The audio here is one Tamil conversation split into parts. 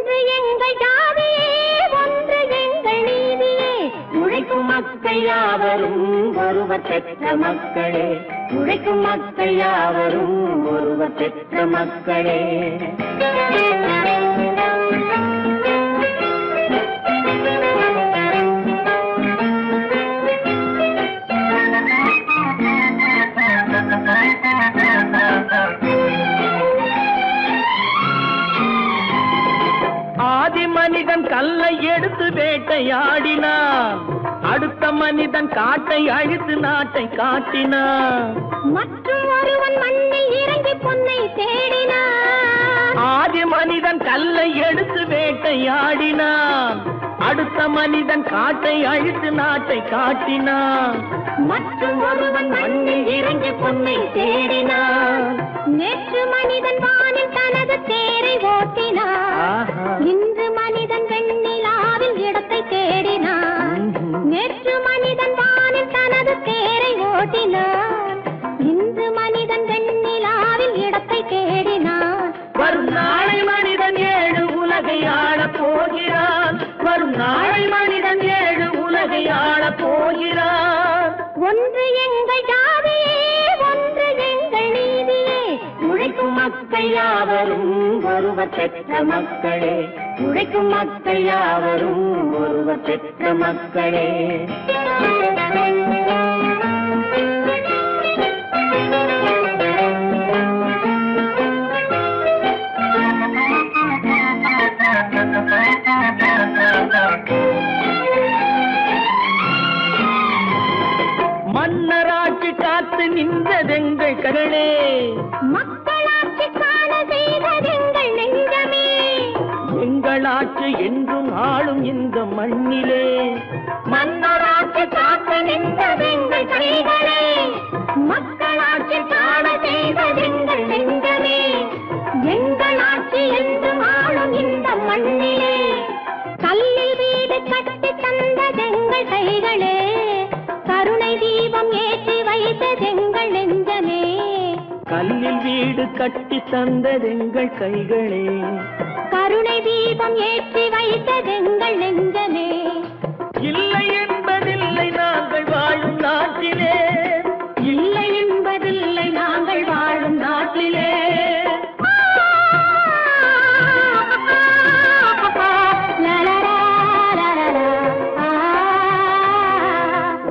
ஒன்று எங்கள் ஜாதியே, ஒன்று எங்கள் நீதியே. உழைக்கும் மக்கள் யாவரும் ஒருவர் பெற்ற மக்களே, உழைக்கும் மக்கள் யாவரும் ஒருவர் பெற்ற மக்களே. ஆதி மனிதன் கல்லை எடுத்து வேட்டையாடினான், அடுத்த மனிதன் காட்டை அழித்து நாட்டை காட்டினான். மற்றும் ஒருவன் மண்ணில் இறங்கி பொன்னை தேடினான். ஆதி மனிதன் கல்லை எடுத்து வேட்டையாடினான், அடுத்த மனிதன் காட்டை அழித்து நாட்டை காட்டினான். மற்றும் ஒருவன் மண்ணில் இறங்கி பொன்னை தேடினான். நேற்று மனிதன் வானில் தனது தேரை ஓட்டினான், இன்று மனிதன் வெண்ணிலாவில் இடத்தை தேடினான். நேற்று மனிதன் வானில் தனது தேரை ஓட்டினான், இன்று மனிதன் வெண்ணிலாவில் இடத்தை தேடினான். வரும் நாளை மனிதன் 7 உலகை ஆளப் போகிறான், வரும் நாளை மனிதன் 7 உலகை ஆளப் போகிறான். ஒன்று எங்கள் ஜாதியே, ஒன்று எங்கள் நீதியே. உழைக்கும் மக்கள் யாவரும் ஒருவர் பெற்ற மக்களே, உழைக்கும் மக்கள் யாவரும் ஒருவர் பெற்ற மக்களே. மன்னராட்சி காத்து நின்றதெங்கள் கரணே, மக்களாட்சி காண செய்ததெங்கள் நெஞ்சமே. எங்களாட்சி என்றும் ஆளும் இந்த மண்ணிலே, மன்னராட்சி காத்து நின்றதெங்கள் கைகளே. மக்களாட்சி காண செய்ததெங்கள் நெஞ்சமே. எங்களாட்சி என்றும் ஆளும் இந்த மண்ணிலே. கல்லில் வீடு கட்டி தந்ததெங்கள் கைகளே, கருணை தீபம் ஏற்றி வைத்ததெங்கள் நெஞ்சமே. கல்லில் வீடு கட்டி தந்ததெங்கள் கைகளே, கருணை தீபம் ஏற்றி வைத்ததெங்கள் நெஞ்சமே. இல்லை என்பதில்லை நாங்கள் வாழும் நாட்டிலே, இல்லை என்பதில்லை நாங்கள் வாழும் நாட்டிலே.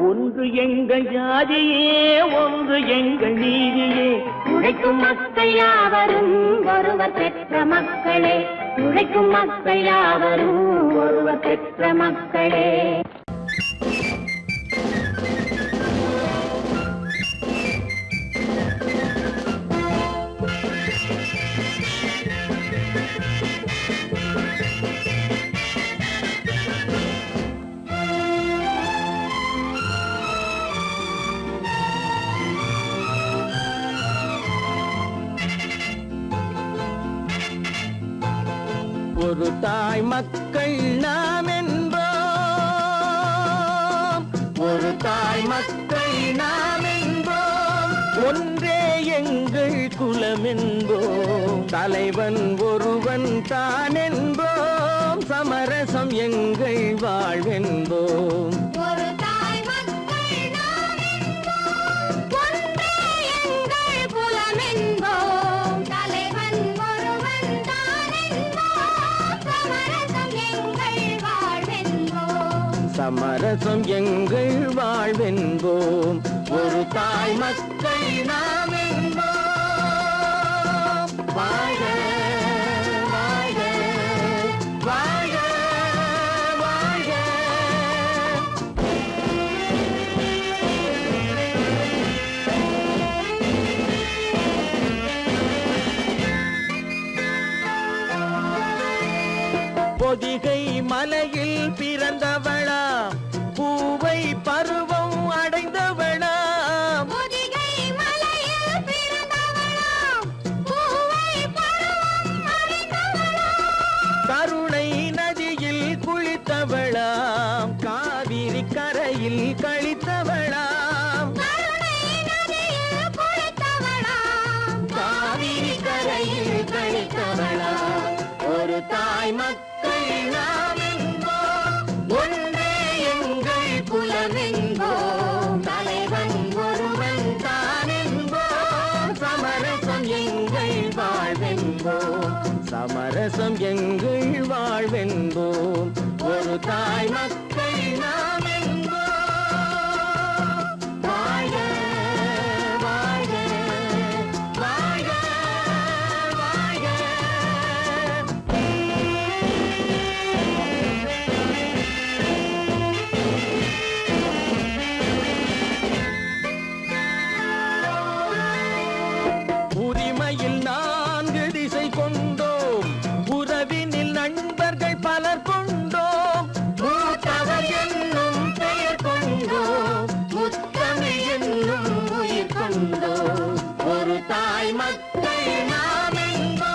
ஒன்று எங்கள் ஜாதியே, ஒன்று எங்கள் நீதியே. உழைக்கும் மக்கள் யாவரும் ஒருவர் பெற்ற மக்களே, உழைக்கும் மக்கள் யாவரும் ஒருவர் பெற்ற மக்களே. ஒரு தாய் மக்கள் நாம் என்போம், ஒரு தாய் மக்கள் நாம் என்போம். ஒன்றே எங்கள் குலம் என்போம், தலைவன் ஒருவன் தான் என்போம். சமரசம் எங்கள் வாழ்வென்போம். ஒரு தாய் மக்கள் நாம் என்போம், ஒன்றே எங்கள் குலம் என்போம். தலைவன் ஒருவன் தான் என்போம். சமரசம் எங்கள் வாழ்வென்போம். சமரசம் எங்கள் வாழ்வென்போம். ஒரு தாய் மக்கள் நாம் என்போம். வாழ்க வாழ்க வாழ்க வாழ்க. பொதிகை மலையில் பிறந்தவளா, பூவை பருவம் அடைந்தவளா. பொதிகை மலையில் பிறந்தவளாம், பூவை பருவம் அடைந்தவளாம். கருணை நதியில் குளித்தவளாம், காவிரி கரையில் கழித்தவளாம். கருணை நதியில் குளித்தவளாம், காவிரி கரையில் கழித்தவளாம். ஒரு தாய் மக்கள் நாம் என்போம், ஒன்றே எங்கள் குலம் என்போம், தலைவன் ஒருவன் தான் என்போம், சமரசம் எங்கள் வாழ்வென்போம், சமரசம் எங்கள் வாழ்வென்போம், ஒரு தாய் மக்கள் நாம் என்போம். வாழ்க வாழ்க வாழ்க வாழ்க. உரிமையில் 4 திசை கொண்டோம், உறவினில் நண்பர்கள் பலர் கொண்டோம், மூத்தவர் என்னும் பெயர் கொண்டோம், முத்தமிழ் என்னும் உயிர் கொண்டோம், ஒரு தாய் மக்கள் நாம் என்போம்.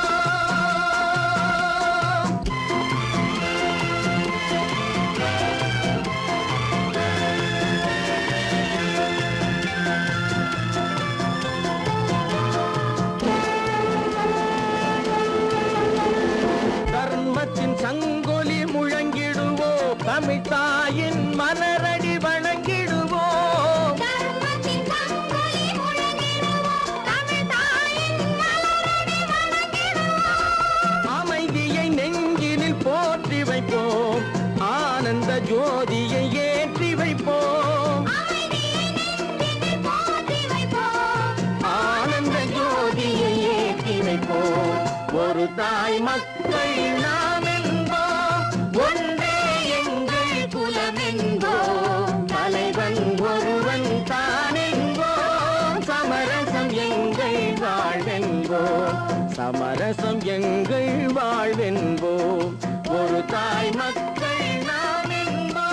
தர்மத்தின் சங்கொலி முழங்கிடுவோம், தமிழ் தாயின் மலரடி வணங்கிடுவோம், தர்மத்தின் சங்கொலி முழங்கிடுவோம், தமிழ் தாயின் மலரடி வணங்கிடுவோம். அமைதியை நெஞ்சினில் போற்றி வைப்போம், ஆனந்த ஜோதியை ஏற்றி வைப்போம், அமைதியை நெஞ்சினில் போற்றி வைப்போம், ஆனந்த ஜோதியை ஏற்றி வைப்போம், ஒரு தாய் மக்கள் நாம் என்போம், ஒன்றே எங்கள் குலம் என்போம், தலைவன் ஒருவன் தான் என்போம், சமரசம் எங்கள் வாழ்வென்போம், சமரசம் எங்கள் வாழ்வென்போம், ஒரு தாய் மக்கள் நாம் என்போம்.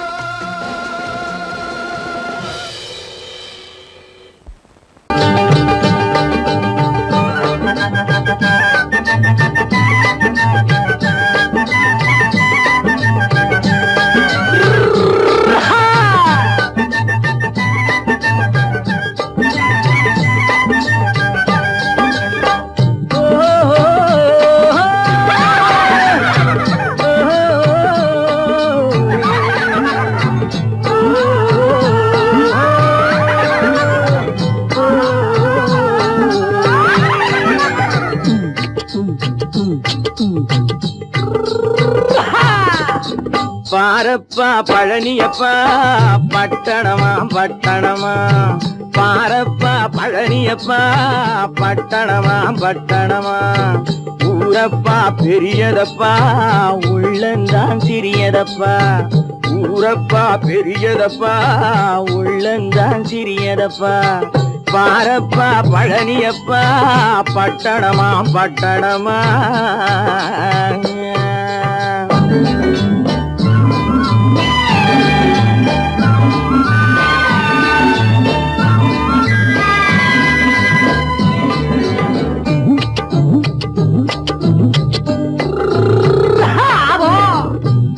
பாரப்பா பழனியப்பா பட்டணமா பட்டணமா, பாரப்பா பழனியப்பா பட்டணமா பட்டணமா, ஊரப்பா பெரியதப்பா உள்ளந்தான் சிறியதப்பா, ஊரப்பா பெரியதப்பா உள்ளந்தான் சிறியதப்பா, பாரப்பா பழனியப்பா பட்டணமா பட்டணமா.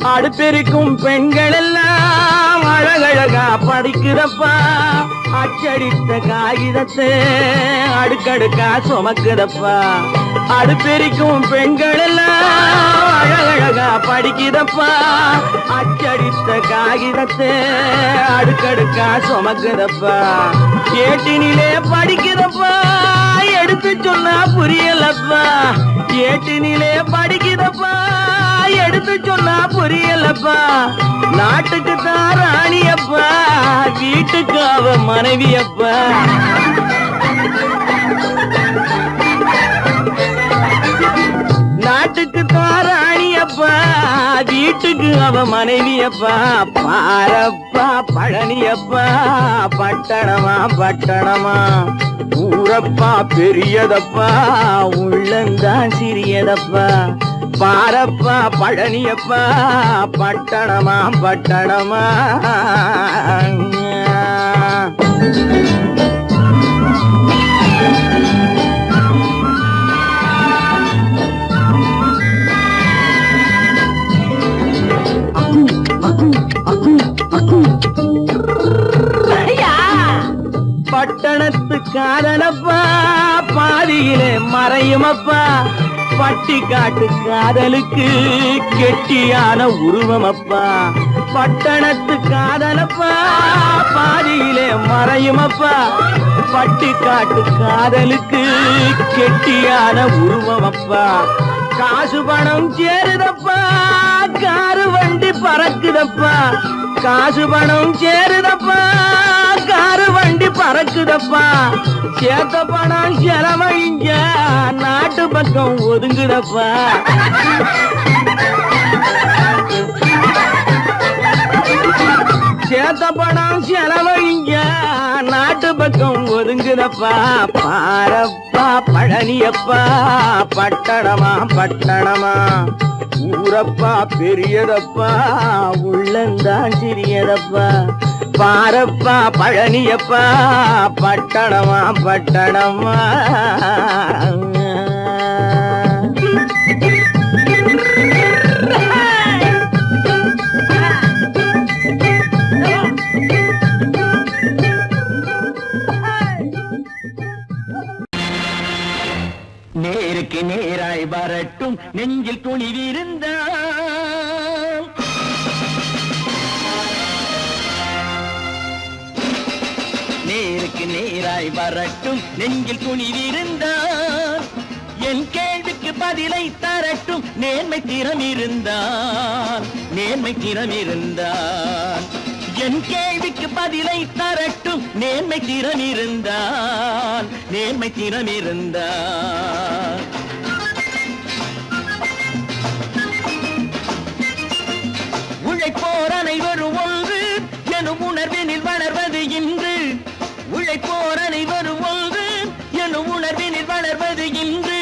அடுப்பெருக்கும் பெண்கள் எல்லாம் அழகழகா படிக்கிறப்பா, அச்சடித்த காகிதத்தை அடுக்கடுக்கா சுமக்குதப்பா, அடுப்பெருக்கும் பெண்கள் எல்லாம் அழகழகா படிக்கிறப்பா, அச்சடித்த காகிதத்தை அடுக்கடுக்கா சுமக்குதப்பா, ஏட்டினிலே படிக்கிறப்பா எடுத்து சொன்னா புரியலப்பா, ஏட்டினிலே படிக்கிறப்பா எடுத்து சொன்னா புரியலப்பா, நாட்டுக்கு தான் ராணியப்பா வீட்டுக்கு அவ மனைவியப்பா, நாட்டுக்கு தான் ராணியப்பா வீட்டுக்கு அவ மனைவியப்பா, பாரப்பா பழனியப்பா பட்டணமா பட்டணமா, ஊரப்பா பெரியதப்பா உள்ளந்தான் சிறியதப்பா, பாரப்பா பழனியப்பா பட்டணமா பட்டணமா. பட்டணத்து காதலப்பா பாதியிலே மறையுமப்பா, பட்டிக்காட்டு காதலுக்கு கெட்டியான உருவமப்பா பட்டணத்து காதலப்பா பாதியிலே மறையுமப்பா பட்டிக்காட்டு காதலுக்கு கெட்டியான உருவமப்பா காசு பணம் சேருதப்பா காரு வண்டி பறக்குதப்பா காசு பணம் சேருதப்பா காரு வண்டி பறக்குதப்பா சேத்த பணம் செலவழிஞ்ச நாட்டு பக்கம் ஒதுங்குதப்பா சேத்த பணம் செலவழிஞ்ச நாட்டு பக்கம் ஒதுங்குதப்பா பாரப்பா பழனியப்பா பட்டணமா பட்டணமா ஊரப்பா பெரியதப்பா உள்ளந்தான் சிறியதப்பா பாரப்பா பழனியப்பா பட்டணமா பட்டணமா நேருக்கு நேராய் வரட்டும் நெஞ்சில் துணிவிருந்தால் நேருக்கு நேராய் வரட்டும் நெஞ்சில் துணிவிருந்தால் என் கேள்விக்கு பதிலை தரட்டும் நேர்மை திறம் இருந்தால் நேர்மை திறம் இருந்தால் என் கேள்விக்கு பதிலை தரட்டும் நேர்மை திறம் இருந்தால் நேர்மை திறம் இருந்தால் உழைப்போர் அனைவரும் ஒன்று எனும் உணர்வினில் வளர்வது இன்று உழைப்போர் அனைவரும் ஒன்று எனும் உணர்வினில் வளர்வது இன்று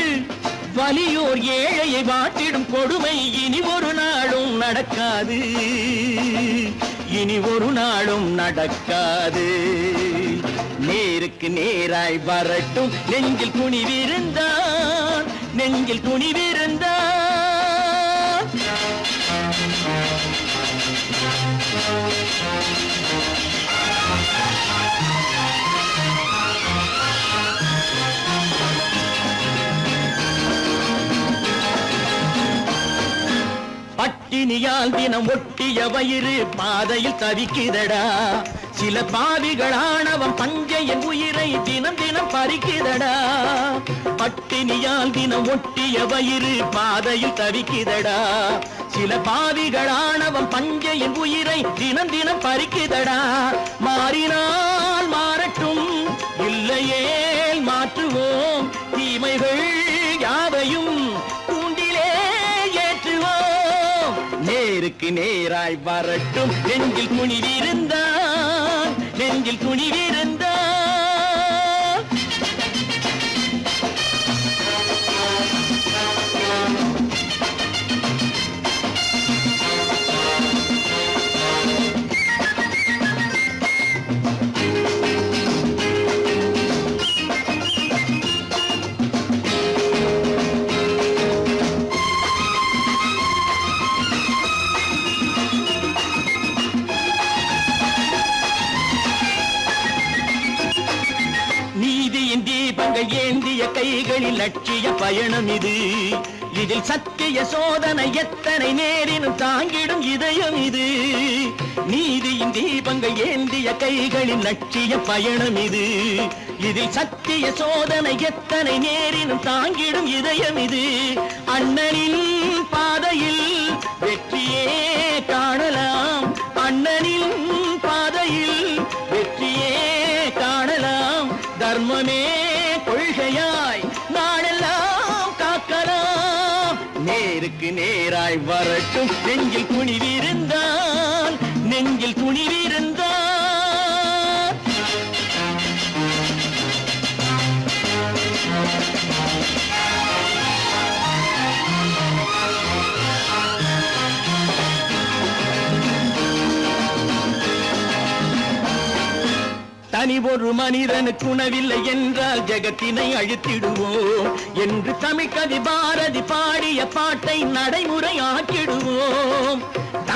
வலியோர் ஏழையை வாட்டிடும் கொடுமை இனி ஒரு நாளும் நடக்காது இனி ஒரு நாளும் நடக்காது நேருக்கு நேராய் வரட்டும் நெஞ்சில் துணிவிருந்தான் நெஞ்சில் துணிவிருந்தான் பட்டினியால் தினம் ஒட்டிய வயிறு பாதையில் தவிக்குதடா சில பாவிகளானவன் பஞ்சையின் உயிரை தினம் தினம் பறிக்குதடா பட்டினியால் தினம் ஒட்டிய வயிறு பாதையில் தவிக்குதடா சில பாவிகளானவன் பஞ்சையின் உயிரை தினம் தினம் பறிக்குதடா மாறினால் மாறட்டும் இல்லையே மாற்றுவோம் தீமைகள் யாவையும் நேருக்கு நேராய் வரட்டும் நெஞ்சில் துணிவிருந்தான் நெஞ்சில் துணிவிருந்தான் ஏந்திய கைகளில் லட்சிய பயணம் இது இதில் சத்திய சோதனை எத்தனை நேரினும் தாங்கிடும் இதயம் இது நீதியின் தீபங்கள் ஏந்திய கைகளில் லட்சிய பயணம் இது இதில் சத்திய சோதனை எத்தனை நேரினும் தாங்கிடும் இதயம் இது அண்ணனின் பாதையில் வெற்றியே காணலாம் அண்ணனின் பாதையில் வெற்றியே காணலாம் தர்மமே கொள்கையாய் நாளெல்லாம் காக்கலாம் நேருக்கு நேராய் வரட்டும் நெஞ்சில் துணிவிருந்தான் நெஞ்சில் துணிவிருந்தான் தனி ஒரு மனிதனுக்கு உணவில்லை என்றால் ஜெகத்தினை அழித்திடுவோம் என்று தமிழ்கவி பாரதி பாடிய பாட்டை நடைமுறையாக்கிடுவோம்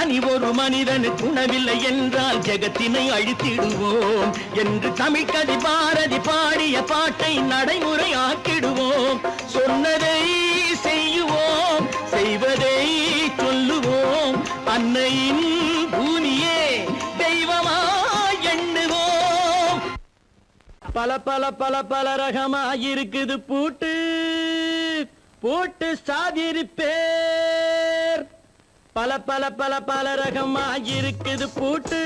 தனி ஒரு மனிதனுக்கு உணவில்லை என்றால் ஜெகத்தினை அழித்திடுவோம் என்று தமிழ்கவி பாரதி பாடிய பாட்டை நடைமுறையாக்கிடுவோம். சொன்னதை செய்யுவோம், செய்வதை சொல்லுவோம், அன்னையின் பூமியே தெய்வமா எண்ணுவோம். பல பல பல பல ரகமாயிருக்குது பூட்டு, பூட்டு சாதிருப்பேர். பல பல பல பல ரகமாயிருக்குது பூட்டு,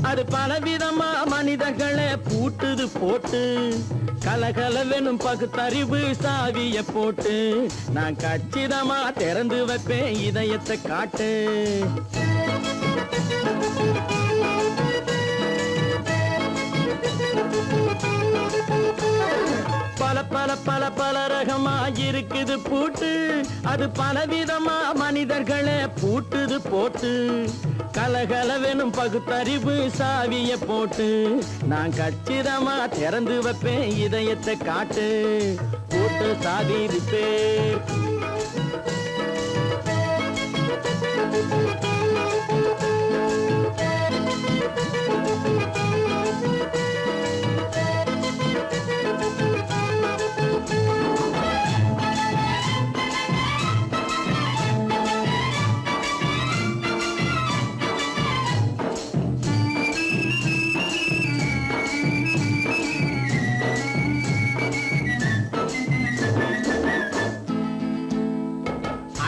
அது பலவிதமா மனிதர்களை பூட்டுது போட்டு. கலகலவெனும் பகுத்தறிவு சாவிய போட்டு நான் கச்சிதமா திறந்து வைப்பேன் இதயத்தை காட்டு. பல பல பல பல ரகமாயிருக்குது பூட்டு, அது பலவிதமா மனிதர்களை பூட்டுது போட்டு. கலகலவெனும் பகுத்தறிவு சாவிய போட்டு நான் கச்சிதமா திறந்து வைப்பேன் இதயத்தை காட்டு. பூட்டு சாதிருப்பேன்.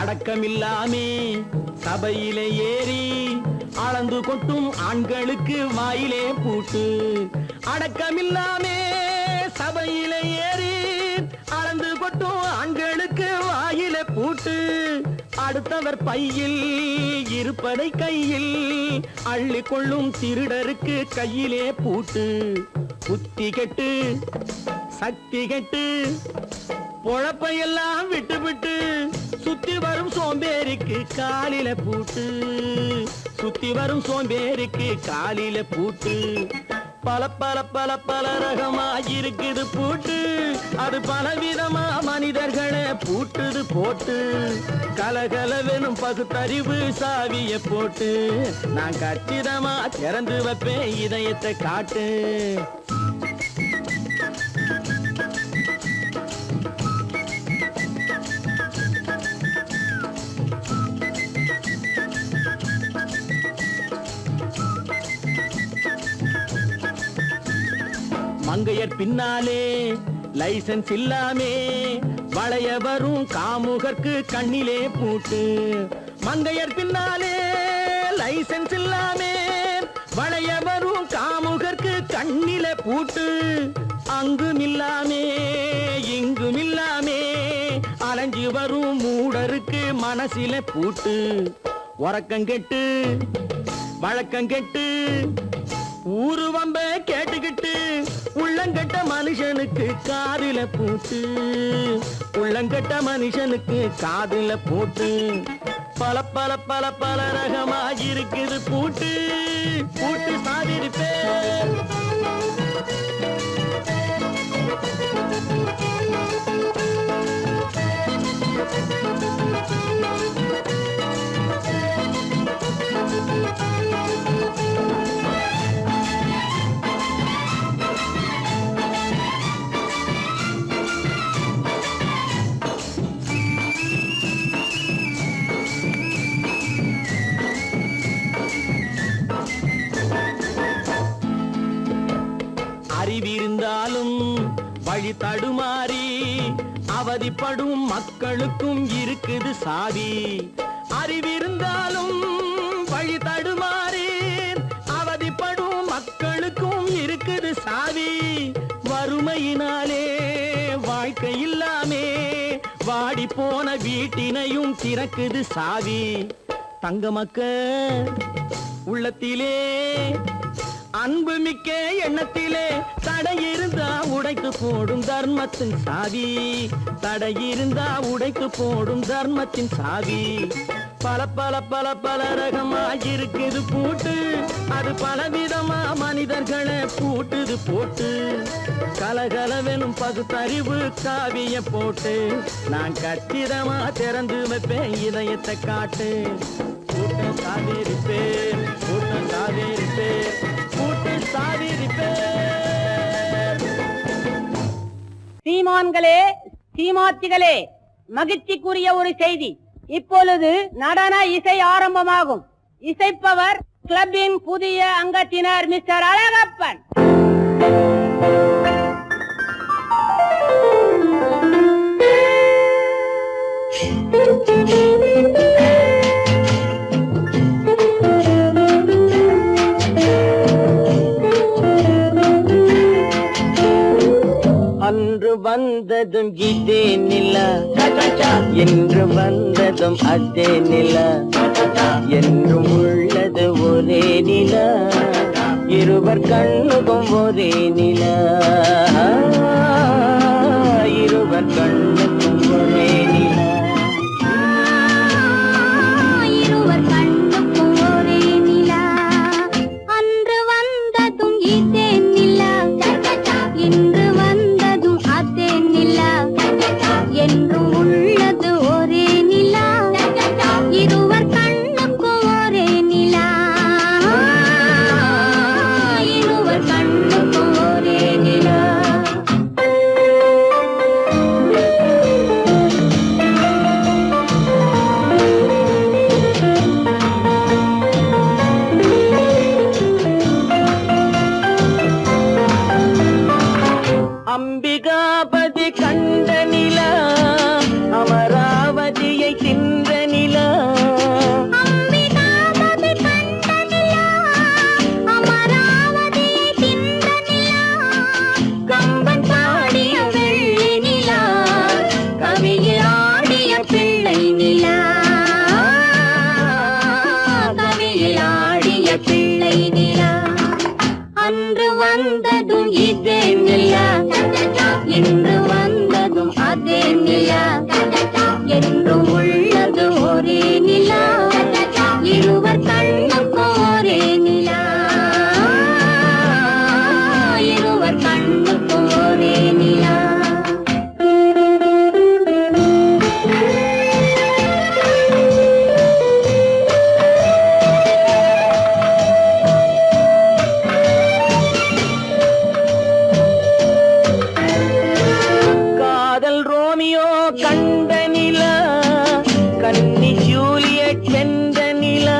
அடக்கமில்லாமே சபையிலே ஏறி அளந்து கொட்டும் ஆண்களுக்கு வாயிலே பூட்டு. அடக்கமில்லாமே சபையிலே ஏறி அளந்து கொட்டும் ஆண்களுக்கு வாயிலே பூட்டு. அடுத்தவர் பையில் இருப்பதை கையில் அள்ளி கொள்ளும் திருடருக்கு கையிலே பூட்டு. புத்தி கெட்டு சக்தி கெட்டு பொழப்பையெல்லாம் விட்டு விட்டு சுத்தி வரும் சோம்பேறிக்கு காலில பூட்டு. சுத்தி வரும் சோம்பேறிக்கு காலில பூட்டு. பல பல பல பல ரகமாயிருக்குது பூட்டு, அது பலவிதமா மனிதர்களை பூட்டுது போட்டு. கலகலவெனும் பகுத்தறிவு சாவிய போட்டு நான் கச்சிதமா திறந்து வைப்பேன் இதயத்தை காட்டு. மங்கையர் பின்னாலே லைசன்ஸ் இல்லாமே வளைய வரும் காமுகர்க்கு கண்ணிலே பூட்டு. மங்கையர் பின்னாலே லைசன்ஸ் இல்லாமே வளைய வரும் காமுகர்க்கு கண்ணிலே பூட்டு. அங்கும் இல்லாமே இங்கும் இல்லாமே அலைஞ்சு வரும் மூடருக்கு மனசிலே பூட்டு. உறக்கங்கெட்டு வழக்கங்கெட்டு ஊரு வம்ப கேட்டுக்கிட்டு உள்ளங்கட்ட மனுஷனுக்கு காதில பூட்டு. உள்ளங்கட்ட மனுஷனுக்கு காதில பூட்டு. பல பல பல பல ரகமாயிருக்குது பூட்டு, பூட்டு சாதிருப்பேன். அறிவிருந்தாலும் வழி தடுமாறி அவதிப்படும் மக்களுக்கும் இருக்குது சாவி. அறிவிருந்தாலும் வழி தடுமாறி அவதிப்படும் மக்களுக்கும் இருக்குது சாவி. வறுமையினாலே வாழ்க்கை இல்லாமே வாடி போன வீட்டினையும் திறக்குது சாவி. தங்க மக்க உள்ளத்திலே அன்பு மிக்க எண்ணத்திலே தடையிருந்தா உடைத்து போடும் தர்மத்தின் சாவி. தடையிருந்தா உடைத்து போடும் தர்மத்தின் சாவி. பல பல பல பல ரகமாயிருக்குது பூட்டு, அது பலவிதமா மனிதர்களை பூட்டுது போட்டு. கலகலவெனும் பகுத்தறிவு காவிய போட்டு நான் கச்சிதமா திறந்து வைப்பேன் இதயத்தை காட்டு. பூட்ட சாதிருப்பேன். சீமான்களே, சீமாத்திகளே, மகிழ்ச்சிக்குரிய ஒரு செய்தி. இப்பொழுது நடன இசை ஆரம்பமாகும். இசைப்பவர் கிளப்பின் புதிய அங்கத்தினர் மிஸ்டர் அழகப்பன். அன்று வந்ததும் இதே நிலா, என்று வந்ததும் அதே நிலா, என்றும் உள்ளது ஒரே நிலா, இருவர் கண்ணுக்கும் ஒரே நிலா, இருவர் கண்ணுக்கும் ஒரே நிலா, இருவர் கண்ணுக்கும் ஒரே நிலா. அன்று வந்ததும் இதே நிலா, இன்று வந்ததும் அதே நிலா, என்றும் உள்ளது ஒரே நிலா, இருவர் கண்ணுக்கும் ஒரே நிலா, இருவர் கண்ணுக்கும் ஒரே நிலா. அம்பிகாபதி கண்ட நிலா, அமராவதியை தின்ற நிலா, அம்பிகாபதி கண்ட நிலா, அமராவதியை தின்ற நிலா, கம்பன் பாடிய வெள்ளி நிலா, கவியில் ஆடிய பிள்ளை நிலா, கவியில் ஆடிய பிள்ளை நிலா. அன்று வந்ததும் இதே நிலா, இன்று வந்ததும் அதே நிலா, என்றும் உள்ளது ஒரே நிலா, இருவர் கண்ணுக்கும் ஒரே நிலா, இருவர் கண்ணுக்கும் ஒரே நிலா. காதல் ரோமியோ கண்ட நிலா, கன்னி ஜூலியட் வென்ற நிலா,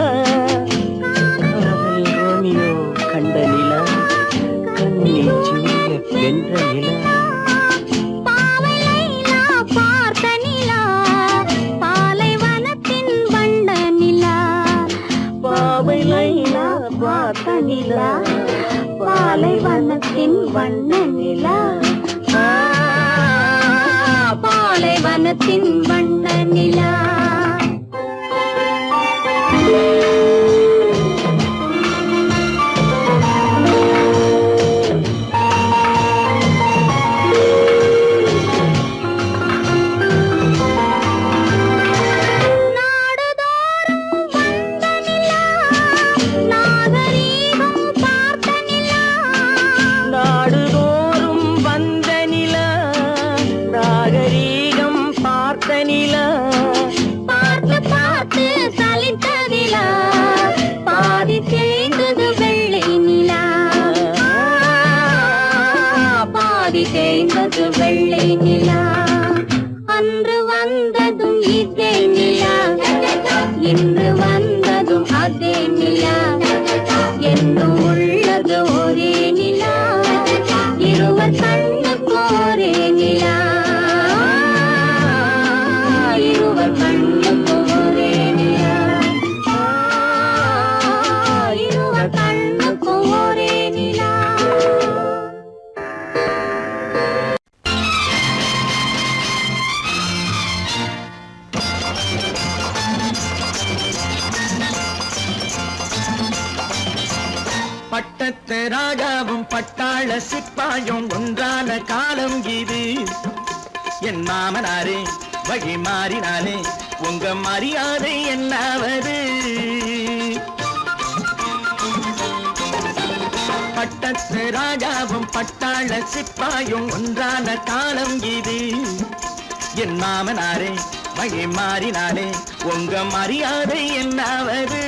காதல் ரோமியோ கண்ட நிலா, கன்னி ஜூலியட் வென்ற நிலா, பாவை லைலா பார்த்த நிலா, பாலைவனத்தின் வண்ட நிலா, பாவை லைலா பார்த்த நிலா, பாலைவனத்தின் வண்ண நிலா, பாலைவனத்தின் வண்ண நிலா. நாடுதோறும் வந்த நிலா, நாகரீகம் பார்த்த நிலா, நாடுதோறும் வந்த நிலா, நாகரீகம் பார்த்த நிலா, பார்த்து பார்த்து சலித்த நிலா, பாதி தேய்ந்தது வெள்ளை நிலா, பாதி தேய்ந்தது வெள்ளை நிலா. அன்று வந்ததும் இதே நிலா, இன்று வந்ததும் அதே நிலா, என்றும் உள்ளது ஒரே நிலா, இருவர் கண்ணுக்கும் ஒரே நிலா, இருவர் கண்ணுக்கும் ஒரே நிலா, இருவர் கண்ணுக்கும் ஒரே நிலா. பட்டத்து ராஜாவும் பட்டாள சிப்பாயும் ஒன்றான காலம் இது. என் மாமனாரே வழி மாறினாலே உங்க மரியாதை என்னாவது? பட்டத்து ராஜாவும் பட்டாள சிப்பாயும் ஒன்றான காலம் இது. என் மாமனாரே வழி மாறினாலே உங்க மரியாதை என்னாவது?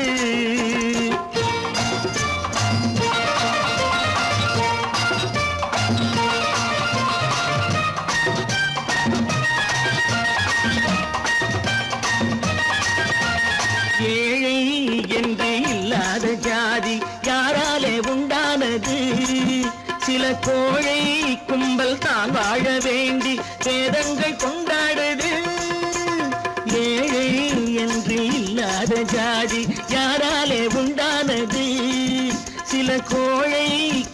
ஜாதி யாராலே உண்டானது? சில கோழை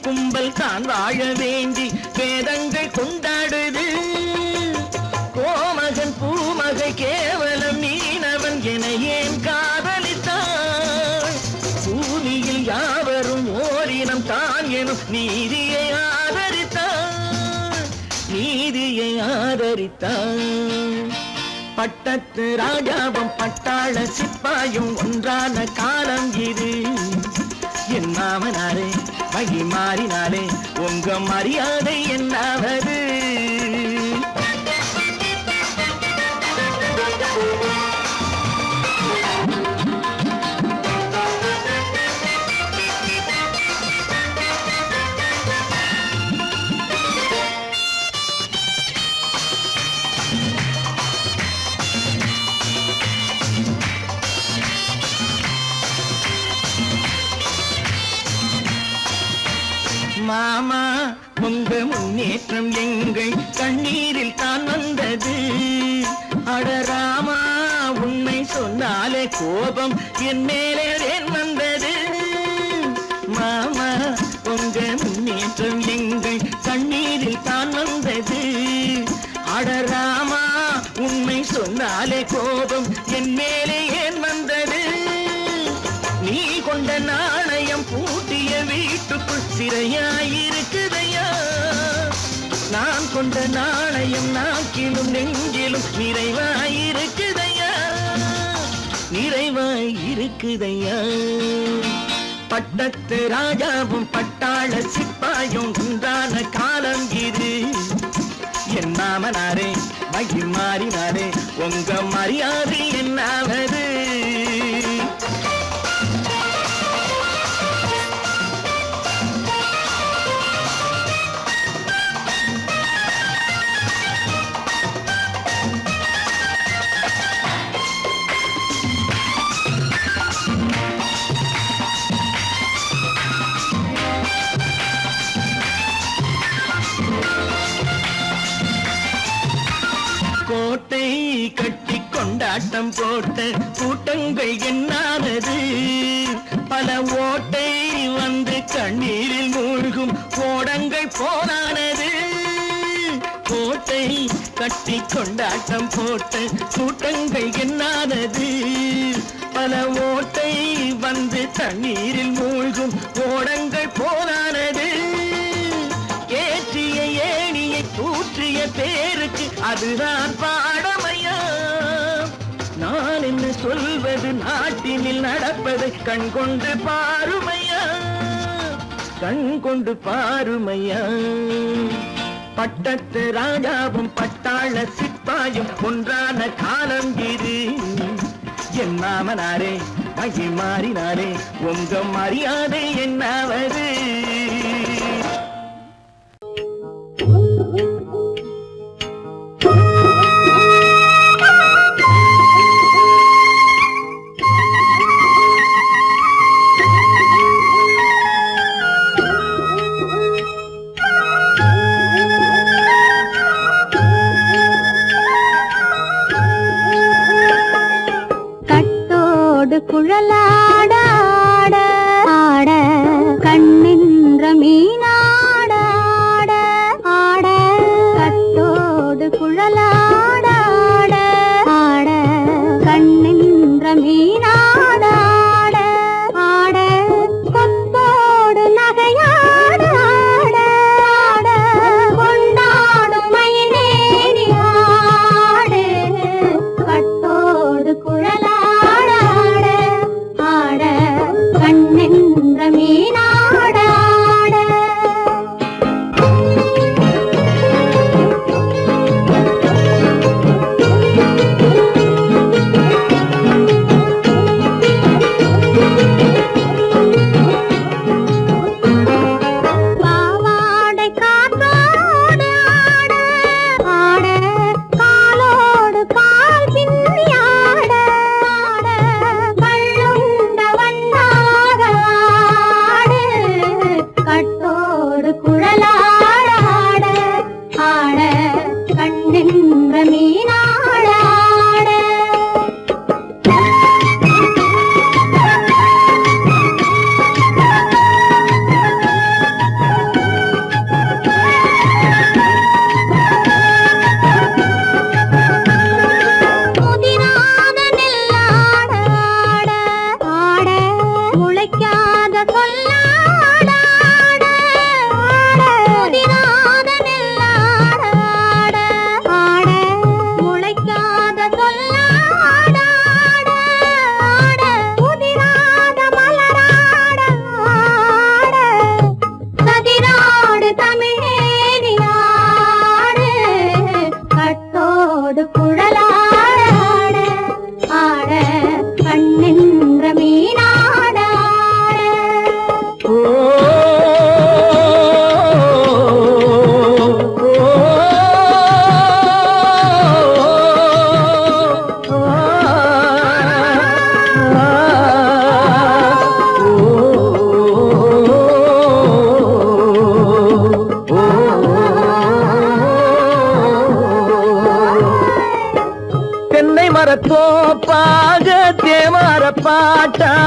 கும்பல் தான் வாழ வேண்டி வேதங்கள் கொண்டாடுது. கோமகன் பூமகை கேவலம் மீனவன் என ஏன் காதலித்தான்? பூமியில் யாவரும் ஓரினம் தான் எனும் நீதியை ஆதரித்தான், நீதியை ஆதரித்தான். பட்டத்து ராஜாவும் பட்டாள சிப்பாயும் ஒன்றான காலம் இது. என் மாமனாரே வகி மாறினாலே உங்க மரியாதை என்னாவது? மாமா உங்க முன்னேற்றம் எங்கள் கண்ணீரில் தான் வந்தது. அடராமா உண்மை சொன்னாலே கோபம் என் மேலே ஏன் வந்தது? மாமா உங்க முன்னேற்றம் எங்கள் கண்ணீரில் தான் வந்தது. அடராமா உண்மை சொன்னாலே கோபம் என் மேலே ஏன் வந்தது? நீ கொண்ட நாணயம் பூட்டிய வீட்டுக்குள் சிறையாயிருக்குதையா? நான் கொண்ட நாணயம் நாக்கிலும் நெஞ்சிலும் நிறைவாயிருக்குதையா, நிறைவாயிருக்குதையா. பட்டத்து ராஜாவும் பட்டாள சிப்பாயும் உண்டான காலம் இது. என் மாமனாரே வகி மாறினாரே உங்க மரியாதை என்னாவது? கோட்டை கட்டி கொண்டாட்டம் போட்ட கூட்டங்கள் என்னானது? பல ஓட்டை வந்து கண்ணீரில் மூழ்கும் கோடங்கள் போனானது. கோட்டை கட்டி கொண்டாட்டம் போட்ட கூட்டங்கள் என்னானது? பல ஓட்டை வந்து தண்ணீரில் மூழ்கும் கோடங்கள் போனானது. ஏற்றிய ஏணியை தூற்றிய பேருக்கு அதுதான் பாடமையா? நான் என்ன சொல்வது? நாட்டினில் நடப்பதை கண் கொண்டு பாருமையா, கண் கொண்டு பாருமையா. பட்டத்து ராஜாவும் பட்டாள சிப்பாயும் ஒன்றான காலம் இது. என் மாமனாரே வகி மாறினாரே உங்க மரியாதை என்னாவது? கட்டோடு குழலாட ஆட ஆட கண்ணின்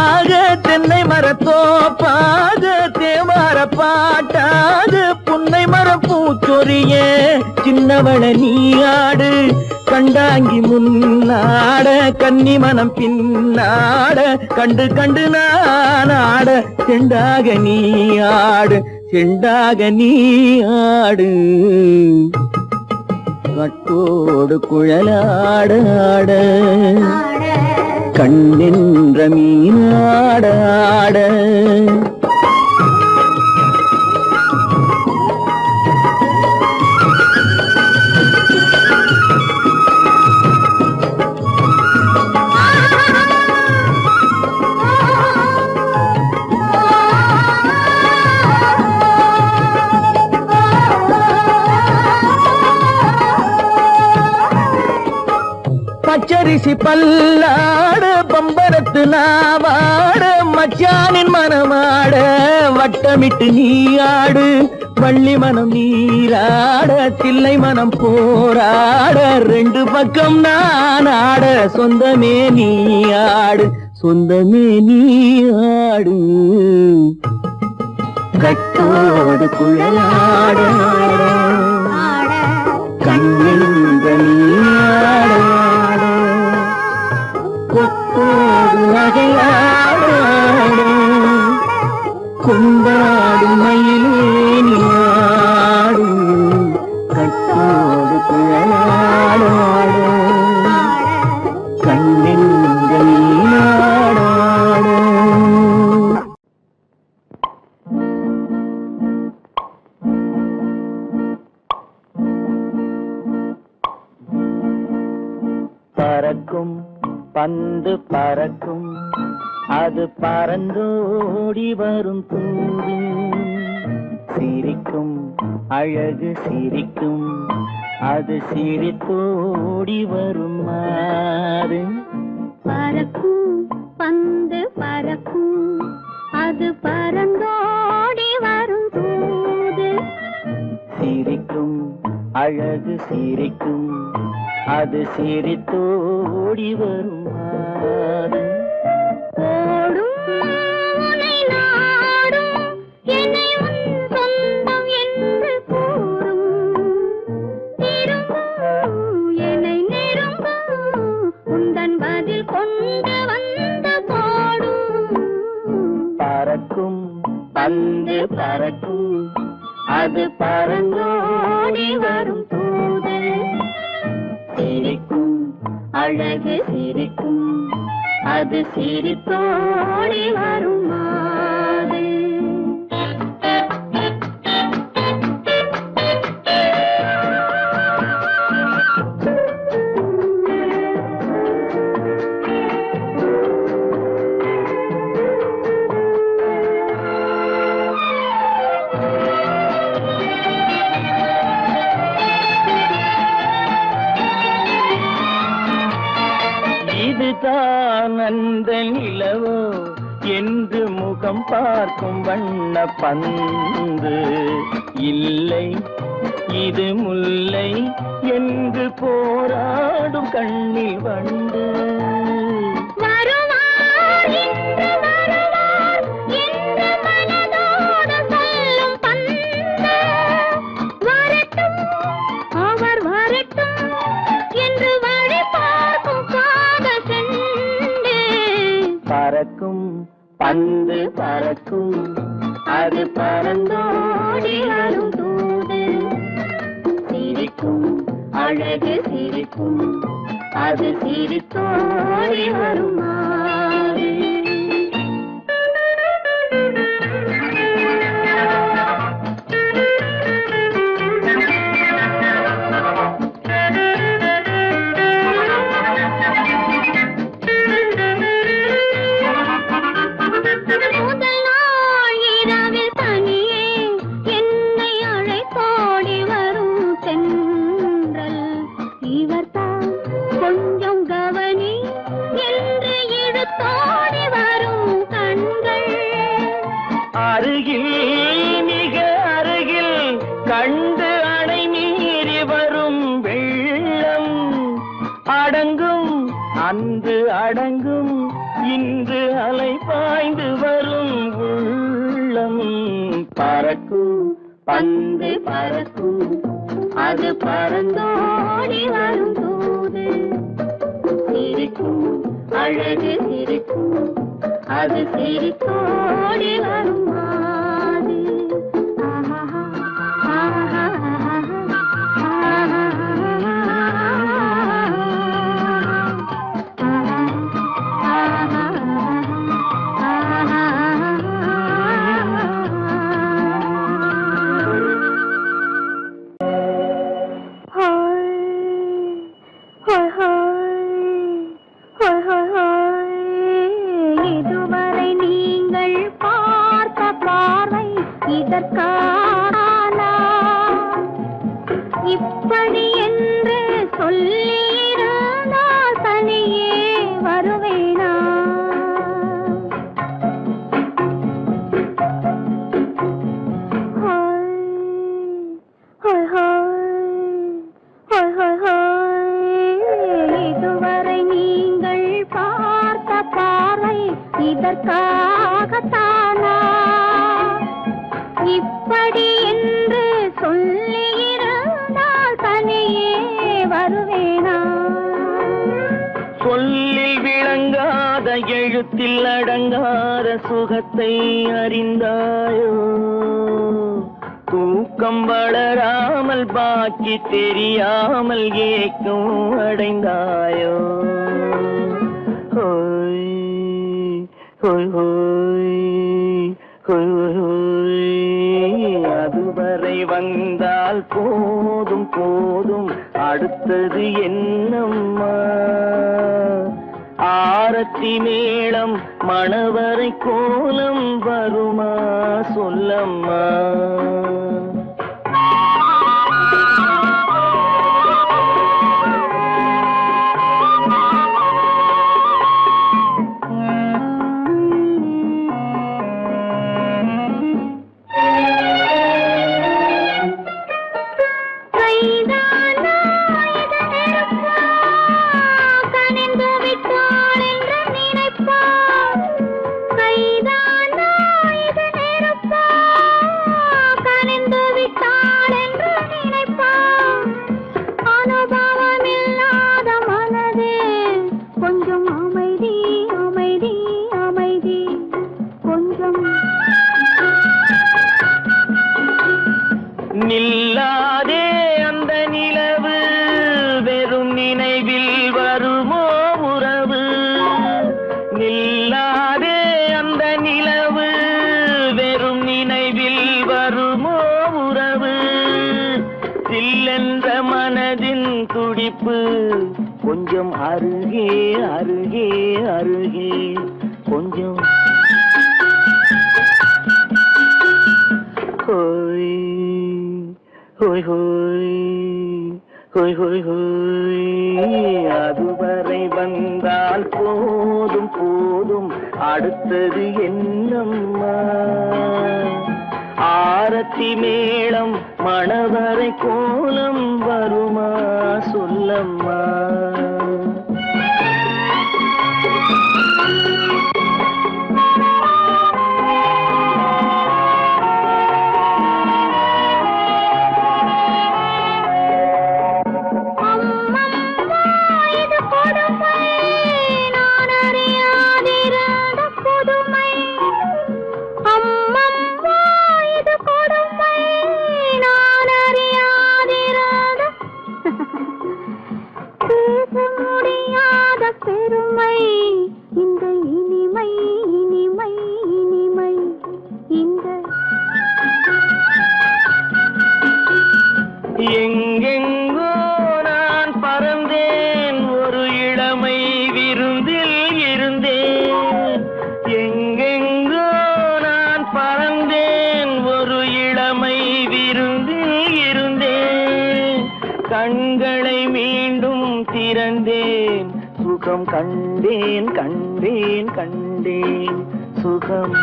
தோப்பாக தென்னை மரத்தோப்பாக தேவார பாட்டாக புன்னை மரம் பூச்சொரிய சின்னவள நீயாடு கண்டாங்கி முன்னாட கன்னி மனம் பின்னாட கண்டு கண்டு நானாட செண்டாக நீயாடு செண்டாக நீயாடு கட்டோடு குழலாடாட கண்ணென்ற மீனாடாட பச்சரிசி பல்லாட பம்பரத்து நாவாட மச்சானின் மனமாட வட்டமிட்டு நீயாடு வள்ளி மனம் நீராட தில்லை மனம் போராட ரெண்டு பக்கம் நான் ஆட சொந்தமே நீயாடு சொந்தமே நீயாடு கட்டோடு குழலாட கண்ணென்ற நீயாட கொத்தோடு நகையாட கொண்டாடு மயிலேனியாடு கட்டோடு குழலாட கண்ணென்ற நீயாட பறக்கும் பந்து பறக்கும் அது பறந்தோடி வரும் தூது சிரிக்கும் அழகு சிரிக்கும் அது சிரித்தோடி வரும் மாறு பறக்கும் பந்து பறக்கும் அது பறந்தோடி வரும் தூது சிரிக்கும் அழகு சிரிக்கும் அது சிரித்தோடி வரும் மாறு ஓடும் உன்னை நாடும் என்னை உன் சொந்தம் என்று கூறும் திரும்பும் என்னை நெருங்கும் உந்தன் பதில் கொண்டு வந்து போடும் பறக்கும் பந்து பறக்கும் அது பறந்தோடி வரும் தூது சிரிக்கும் அழகு சிரிக்கும் அது சிரித்தோடி வரும் மாறு இதுதான் அந்த நிலவோ என்று முகம் பார்க்கும் வண்ண பந்து இல்லை இது முல்லை என்று போராடும் கண்ணில் வண்டு வருவார் இன்று வருவார் என்று மனதோடு சொல்லும் பந்து வரட்டும் அவர் வரட்டும் என்று வழி பார்க்கும் காதல் செண்டு பறக்கும் பந்து பறக்கும் அது பறந்தோடி வரும் தூது சிரிக்கும் அழகு சிரிக்கும் அது சிரித்தோடி வரும் மாறு முதல் நாள் இரவில் தனியே என்னை அழைத்தோடி வரும் தென்றல் இவர்தான் கொஞ்சம் கவனி என்று இழுத்தோடி வரும் கண்கள் அருகில் மிக அருகில் கண்டு அணை மீறி வரும் வெள்ளம் அடங்கும் அன்று அடங்கும் இன்று அலைப்பா பறக்கும் பந்து பறக்கும் அது பறந்தோடி வரும் தூது சிரிக்கும் அழகு சிரிக்கும் அது சிரித்தோடி வரும் மாது இதுவரை நீங்கள் பார்த்த பார்வை இதற்கானா இப்படி என்று சொல்லியிருந்தால் தனியே வருவேனா இதுவரை நீங்கள் பார்த்த பார்வை இதற்காகத்தானா இப்படி என்று சொல்லியிருந்தால் தனியே வருவேனா சொல்லில் விளங்காத எழுத்தில் அடங்காத சுகத்தை அறிந்தாயோ தூக்கம் வளராமல் பாக்கி தெரியாமல் ஏக்கம் அடைந்தாயோ ஹோய் ஹோய் ஹோய் ஹோய் ஹோய் அதுவரை வந்தால் போதும் போதும் அடுத்தது என்னம்மா ஆரத்தி மேளம் மணவரை கோலம் வருமா சொல்லம்மா நில்லாதே அந்த நிலவு வெறும் நினைவில் வருமோ உறவு நில்லாதே அந்த நிலவு வெறும் நினைவில் வருமோ உறவு சில்லென்ற மனதின் துடிப்பு கொஞ்சம் அருகே அருகே அருகே கொஞ்சம் ஹோய் ஹோய் ஹோய் ஹோய் ஹோய் ஹோய் அதுவரை வந்தால் போதும் போதும் அடுத்தது என்னம்மா ஆரத்தி மேளம் மணவரை கோலம் வருமா சொல்லம்மா பெருமை இந்த இனிமை இனிமை இனிமை இந்த எங்கெங்கோ நான் பறந்தேன் ஒரு இளமை விருந்தில் இருந்தேன் எங்கெங்கோ நான் பறந்தேன் ஒரு இளமை விருந்தில் இருந்தேன் கண்களை மீண்டும் திறந்தேன் சுகம் கண்டேன் கண்டேன் கண்டேன் சுகம்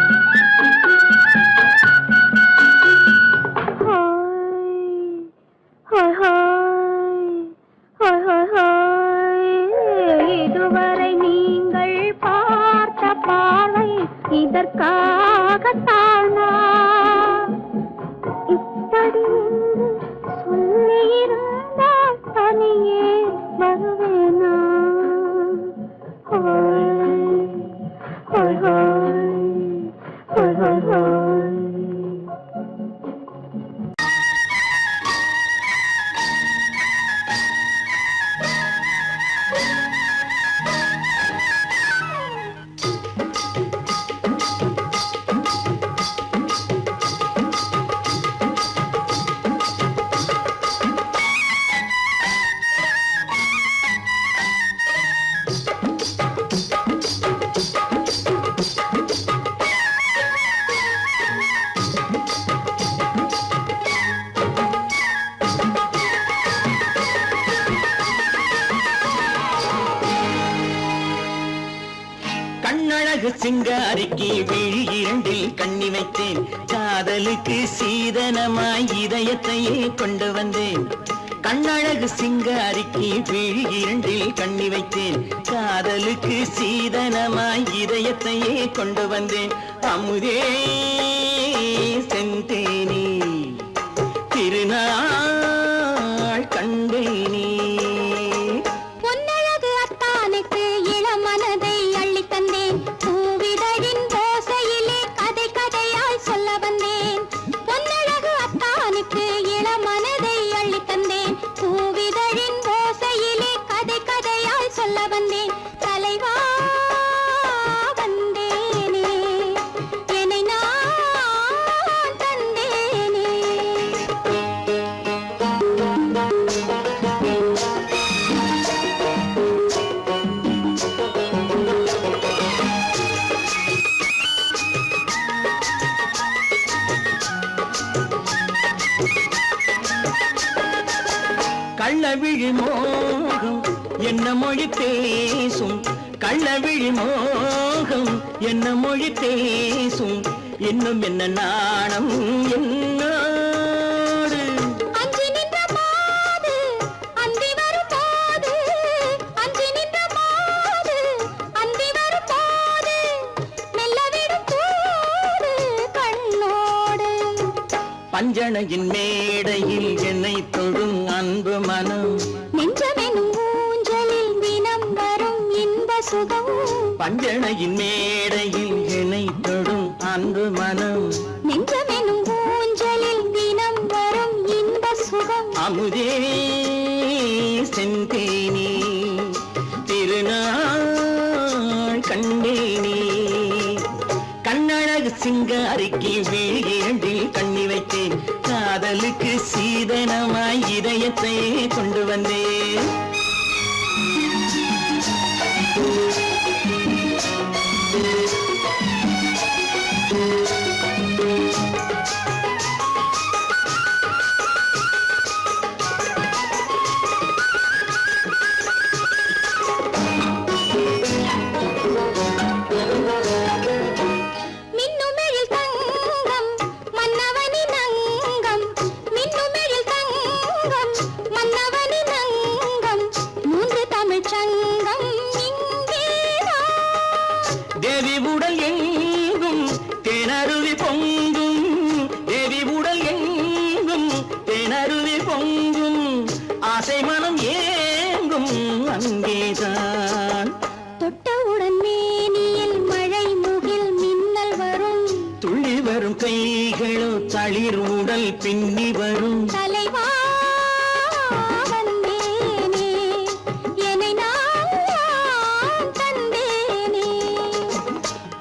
இதுவரை நீங்கள் பார்த்த பார்வை இதற்காகத்தானா சொல்லியிருந்தால் தனியே வருவேனா ஹோய் ஹோய் ஹோய் ஹோய் ஹோய். கண்ணழகு சிங்காரிக்கு விழி இரண்டில் கண்ணி வைத்தேன் காதலுக்கு சீதனமாய் இதயத்தையே கொண்டு வந்தேன் கண்ணழகு சிங்காரிக்கு விழி இரண்டில் கண்ணி வைத்தேன் காதலுக்கு சீதனமாய் இதயத்தையே கொண்டு வந்தேன் அமுதே செந்தேனே திருநாள் கண்டேனே பொன்னழகு அத்தானுக்கு இளமனதை அள்ளித் தந்தேன் பூவிதழின் ஓசையிலே கதை கதையாய் சொல்ல வந்தேன் பொன்னழகு அத்தானுக்கு இளமனதை அள்ளித் தந்தேன் பூவிதழின் ஓசையிலே கதை கதையாய் சொல்ல வந்தேன் தலைவா வந்தேனே என்னை நான் தந்தேனே. கள்ளவிழி மோகம் என்ன மொழி பேசும் கள்ளவிழி மோகம் என்ன மொழி பேசும் இன்னும் என்ன நாணம் என்னோடு அஞ்சி நின்ற மாது அந்தி வரும் போது அஞ்சி நின்ற மாது அந்தி வரும் போது மெல்ல விடும் போது கண்ணோடு பஞ்சணையின் மேடையில் என்னை தொடும் அன்பு மனம் நெஞ்சமெனும் ஊஞ்சலில் தினம் வரும் இன்ப சுகம் பஞ்சணையின் மேடையில் என்னை தொடும் அன்பு மனம் நெஞ்சமெனும் ஊஞ்சலில் தினம் வரும் இன்ப சுகம் அமுதே செந்தேனே திருநாள் கண்டேனே கண்ணழகு சிங்காரிக்கு விழி இரண்டில் கண்ணி வைத்தேன் காதலுக்கு சீதனமாய் இதயத்தை கொண்டு வந்தேன் மின்னுமெழில் தங்கம் மன்னவனின் அங்கம் மின்னுமெழில் தங்கம் மன்னவனின் அங்கம் மூன்று தமிழ்ச் சங்கம் இங்கேதான் தேவி உடல் எங்கும் தேனருவி பொங்கும் தேவி உடல் எங்கும் தேனருவி பொங்கும் ஆசை மனம் ஏங்கும் அங்கேதான் தொட்டவுடன் மேனியில் மழை முகில் மின்னல் வரும் துள்ளி வரும் கைகளோ தளிர் உடல் பின்னி வரும் தலைவா வந்தேனே என்னை நான் தந்தேனே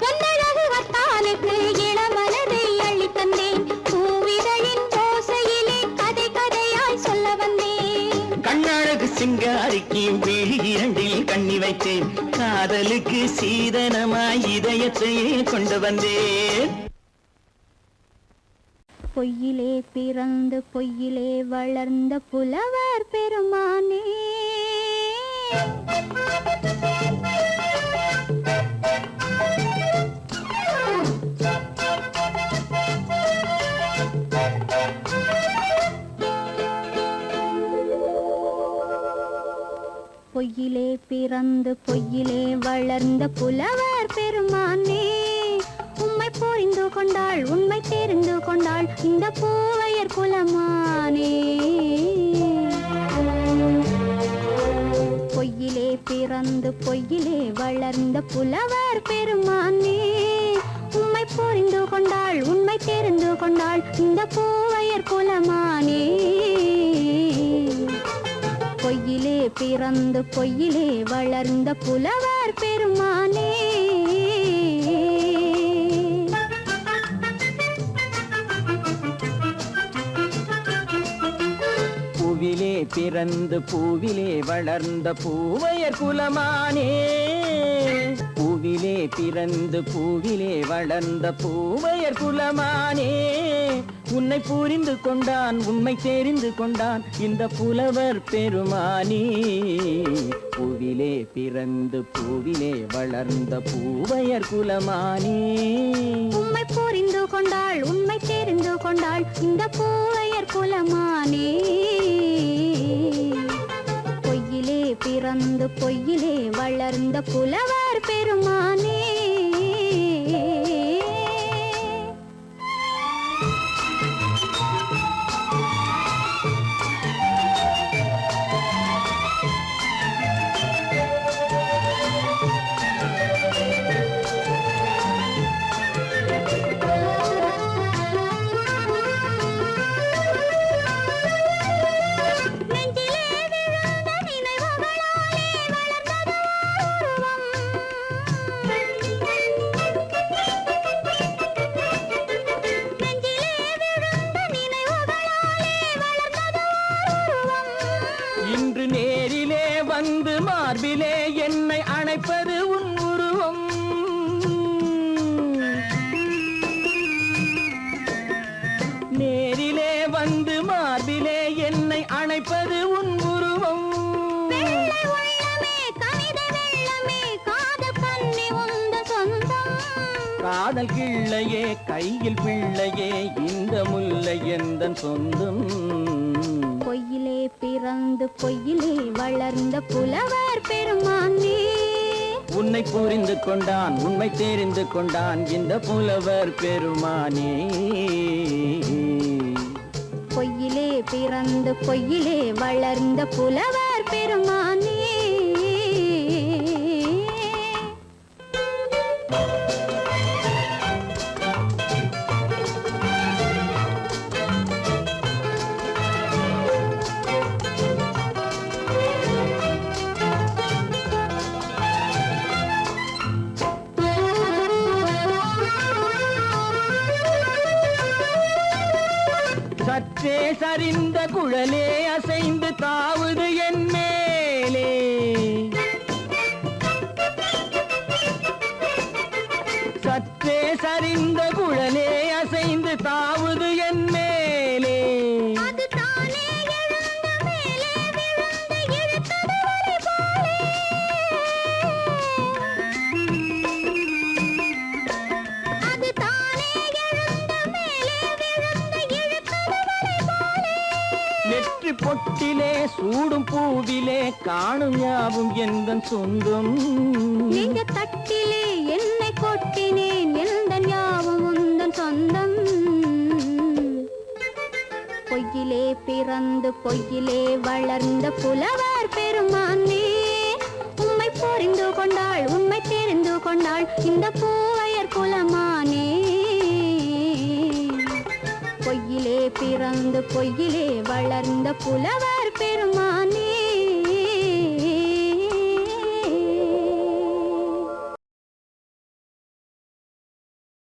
பொன்னழகு வத்தானுக்கு இளமனதை அள்ளித் தந்தேன் பூவிதழின் ஓசையிலே கதை கதையாய் சொல்ல வந்தேன் கண்ணழகு சிங்காரிக்கு விழி இரண்டில் கண்ணி வைத்தேன் காதலுக்கு சீதனமாய் இதயத்தையே கொண்டு வந்தேன் பொய்யிலே பிறந்து பொய்யிலே வளர்ந்த புலவர் பெருமானே பொய்யிலே பிறந்து பொய்யிலே வளர்ந்த புலவர் பெருமானே உம்மை புரிந்து கொண்டாள் உண்மை தெரிந்து கொண்டாள் இந்த பூவை பூவையர் குலமானே பொய்யிலே பிறந்து பொய்யிலே வளர்ந்த புலவர் பெருமானே உம்மை புரிந்து கொண்டாள் உண்மை தெரிந்து கொண்டாள் இந்த பூவையர் குலமானே பொய்யிலே பிறந்து பொய்யிலே வளர்ந்த புலவர் பெருமானே பூவிலே பிறந்து பூவிலே வளர்ந்த பூவையர் குலமானே பூவிலே பிறந்து பூவிலே வளர்ந்த பூவையர் குலமானே உன்னை புரிந்து கொண்டான் உண்மை தெரிந்து கொண்டான் இந்த புலவர் பெருமானே பூவிலே பிறந்து பூவிலே வளர்ந்த பூவையர் குலமானே உம்மை புரிந்து கொண்டாள் உண்மை தெரிந்து கொண்டாள் இந்த பூவையர் குலமானே பொய்யிலே பிறந்து பொய்யிலே வளர்ந்த புலவர் பெருமானே இன்று நேரிலே வந்து மார்பிலே என்னை அணைப்பது உன் உருவம் நேரிலே வந்து மார்பிலே என்னை அணைப்பது உன் உருவம் காதல் கிள்ளையே கையில் பிள்ளையே இந்த முல்லை எந்தன் சொந்தம் பொய்யிலே பிறந்து பொய்யிலே வளர்ந்த புலவர் பெருமானே உன்னை புரிந்து கொண்டான் உண்மை தெரிந்து கொண்டான் இந்த புலவர் பெருமானே பொய்யிலே பிறந்து பொய்யிலே வளர்ந்த புலவர் பெருமானே சற்றே சரிந்த குழலே அசைந்து தாவுது என் மேலே சற்றே சரிந்த குழலே அசைந்து தாவுது என் மேலே நெற்றி பொட்டிலே சூடும் பூவிலே காணும் யாவும் எந்தன் சொந்தம் நெஞ்ச தட்டிலே என்னை கொட்டினேன் எந்தன் யாவும் உந்தன் சொந்தம் பொய்யிலே பிறந்து பொய்யிலே வளர்ந்த புலவர் பெருமானே உம்மை புரிந்து கொண்டாள் உண்மை தெரிந்து கொண்டாள் இந்த பூவையர் குலமானே பொய்யிலே பிறந்து பொய்யிலே வளர்ந்த புலவர் பெரும்